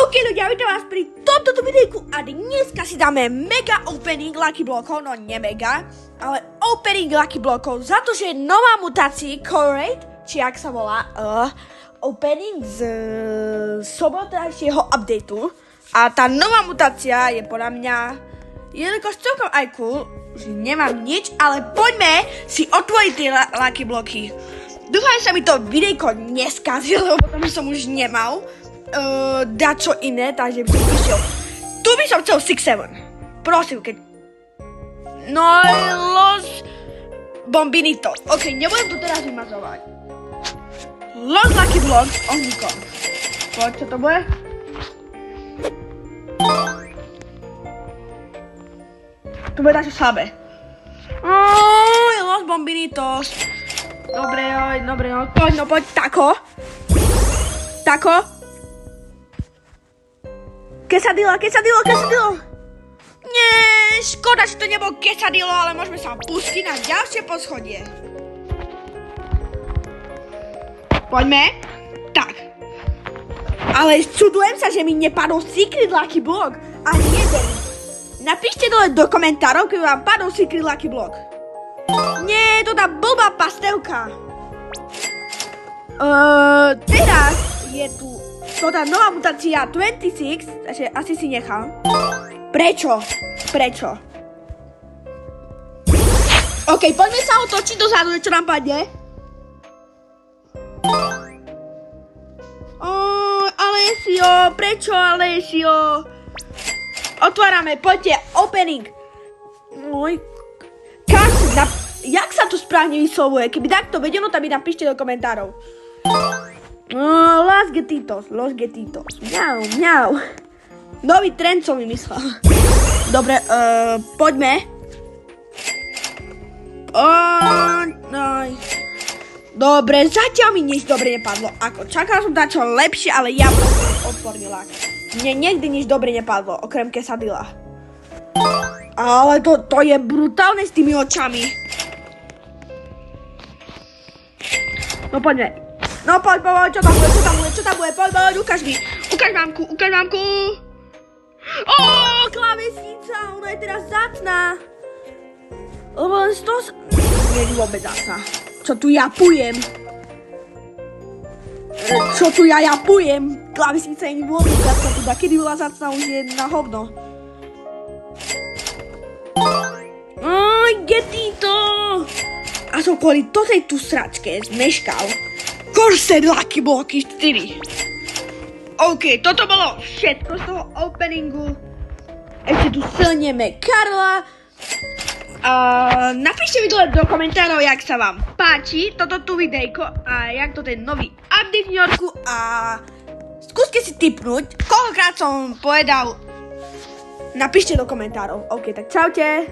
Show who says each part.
Speaker 1: OK ľudia, vítam vás pri tomto videjku a dneska si dáme mega opening Lucky blokov, no nie mega, ale opening Lucky blokov za to, že je nová mutácia Colrate, či jak sa volá, opening z sobotnejšieho updateu a tá nová mutácia je podľa mňa jelikož celkom aj cool, že nemám nič, ale poďme si otvoriť tie Lucky bloky. Dúfam, že sa mi to videjko neskazilo, lebo potom som už nemal dať čo iné, takže by som išiel. Tu by som chcel 6-7. Prosím, keď... No, Los Bombinitos. OK, nebudem to teraz vymazovať. Los Lucky Block s ohníkom. Poď, čo to bude? To bude také slabé. Los Bombinitos. Dobre, poď, tako. Quesadilla. Nie, škoda, že to nebol quesadillo, ale môžeme sa pustiť na ďalšie poschodie. Poďme. Tak. Ale čudujem sa, že mi nepadol Secret Lucky Block. Ani jeden. Napíšte dole do komentárov, keď vám padol Secret Lucky Block. Nie, to tá blbá pastelka. Teraz je tu tá nová mutácia 26, takže asi si nechám. Prečo? OK, poďme sa otočiť dozadu, čo nám padne. Alessio, prečo Alessio? Otvárame, poďte, opening. Jak sa to správne vyslovuje? Keby takto vedelo, tak mi napíšte do komentárov. Los Getitos. Mňau. Nový trend som vymyslel. Dobre, poďme. Dobre, zatiaľ mi nič dobre nepadlo. Ako, čakal som dačo lepšie, ale ja som odporný lak. Mne nikdy nič dobre nepadlo, okrem quesadilla. Ale to je brutálne s tými očami. No poďme. No poď, čo tam bude, poď, ukáž mámku. Klávesnica, ona je teraz zácna. Lebo len nie je vôbec zácna. Čo tu ja pujem? Klávesnica je vôbec zácna teda. Kedy bola zácna, už je na hovno. Getito! A som kvôli tej tu sračke zmeškal. Corset Lucky Blocky 4. OK, toto bolo všetko z toho openingu. Ešte tu silneme Karla. Napíšte mi dole do komentárov, jak sa vám páči toto tu videjko a jak to ten nový update v New Yorku a skúste si tipnúť, koľkokrát som povedal. Napíšte do komentárov. OK, tak čaute.